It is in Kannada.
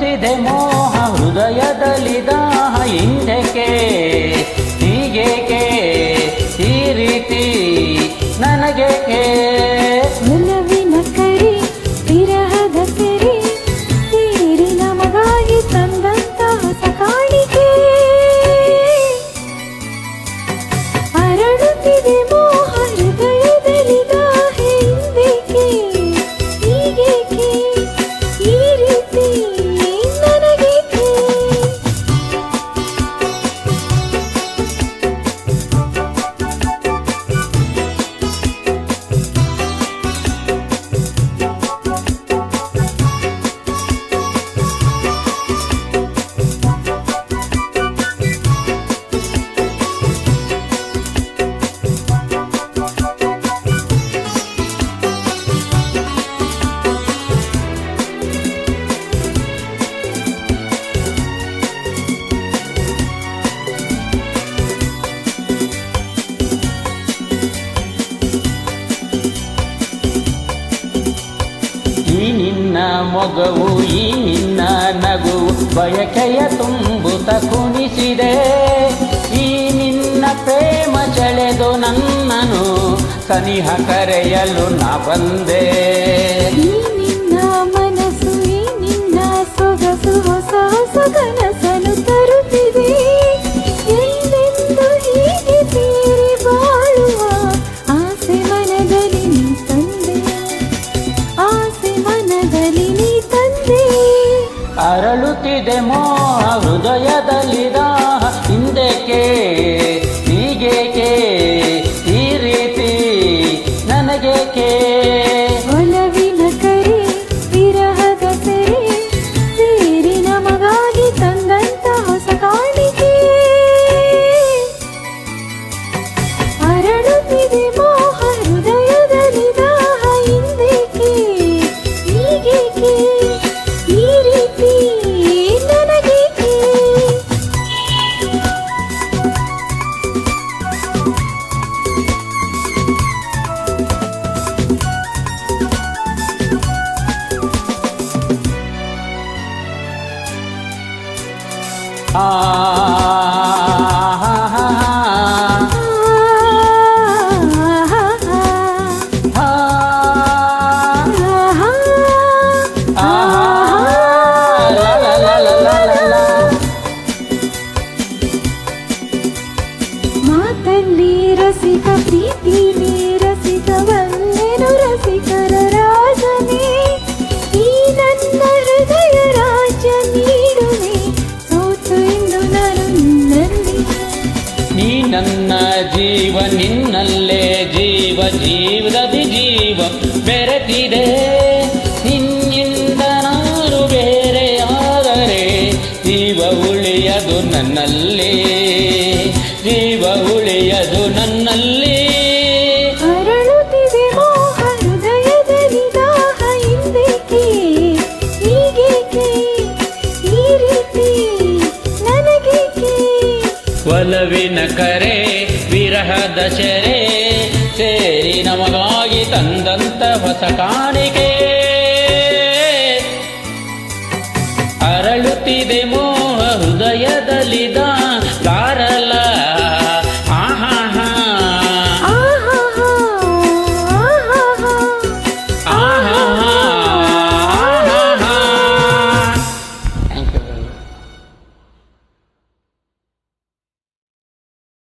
ಅರಳುತ್ತಿದೆ ಮೋಹ ಹೃದಯದಲ್ಲಿ ದಾಹ ಹಿಂದಕ್ಕೆ ಹೀಗೇಕೆ ಈ ರೀತಿ ನನಗೇಕೆ ಒಲವಿನ ಕರೆ ವಿರಹದ ಸೆರೆ ಸೇರಿ ನಮಗಾಗಿ ತಂದಂತ ಹೊಸ ಕಾಣಿಕೆ ಅರಳುತ್ತಿದೆ ಮೋಹ ಹೃದಯದಲ್ಲಿ ದಾಹ ಹಿಂದಕ್ಕೆ ಹೀಗೇಕೆ ಈ ರೀತಿ ನನಗೇಕೆ ಈ ನಿನ್ನ ಮೊಗವು ಈ ನಿನ್ನ ನಗುವು ಬಯಕೆಯ ತುಂಬುತ ಕುಣಿಸಿದೆ ಈ ನಿನ್ನ ಪ್ರೇಮ ಸೆಳೆದು ನನ್ನನು ಸನಿಹ ಕರೆಯಲು ನಾ ಬಂದೆ ಈ ನಿನ್ನ ಮನಸ್ಸು ಈ ನಿನ್ನ ಸೊಗಸು ಹೊಸ ಹೊಸ ಕನಸನ್ನು ತರುತ್ತಿದೆ ಎಂದೆಂದು ಹೀಗೆ ಸೇರಿ ಬಾಳುವ ಆಸೆ ಮನದಲ್ಲಿ ನೀ ತಂದೆ ಆಸೆ ಮನದಲ್ಲಿ ನೀ ತಂದೆ ಅರಳುತ್ತಿದೆ ಮೋಹ ಹೃದಯದಲ್ಲಿ ದಾಹ ಹಿಂದಕ್ಕೆ ಹೀಗೇಕೆ ಈ ರೀತಿ ನನಗೇಕೆ ಒಲವಿನ ಕರೆ ವಿರಹದ ಸೆರೆ ಸೇರಿ ನಮಗಾಗಿ ತಂದಂತ ಹೊಸ ಕಾಣಿಕೆ ಅರಳುತ್ತಿದೆ ಮೋಹ ಹೃದಯದಲ್ಲಿ ದಾಹ ಹಿಂದಕ್ಕೆ ಹೀಗೇಕೆ ಈ ರೀತಿ ನನಗೇಕೆ ಆ ಹಾ ಹಾ ಮಾತಲ್ಲಿ ರಸಿಕ ಪ್ರೀತಿಲಿ ರಸಿಕವಲ್ಲೆನು ರಸಿಕರ ರಾಜನೇ ಈ ನನ್ನ ಹೃದಯ ರಾಜ್ಯ ನೀಡುವೆ ಸೋತು ಇಂದು ನಾನು ನಿನ್ನಲ್ಲಿ ನೀ ನನ್ನ ಜೀವ ನಿನ್ನಲ್ಲೇ ಜೀವ ಜೀವದಿ ಜೀವ ಬೆರೆತಿದೆ ನಿನ್ನಿಂದ ನಾನು ಬೇರೆಯಾದರೆ ಜೀವ ಉಳಿಯದು ನನ್ನಲ್ಲಿ ಜೀವ ಉಳಿಯದು ನನ್ನಲ್ಲಿ ಅರಳುತ್ತಿದೆ ಮೋಹ ಹೃದಯದಲ್ಲಿ ದಾಹ ಹಿಂದಕ್ಕೆ ಹೀಗೇಕೆ ಈ ರೀತಿ ನನಗೇಕೆ ಒಲವಿನ ಕರೆ ವಿರಹದ ಸೆರೆ ಸೇರಿ ನಮಗಾಗಿ ತಂದಂತ ಹೊಸ ಕಾಣಿಕೆ ಅರಳುತ್ತಿದೆ ಮೋಹ ಹೃದಯದಲ್ಲಿ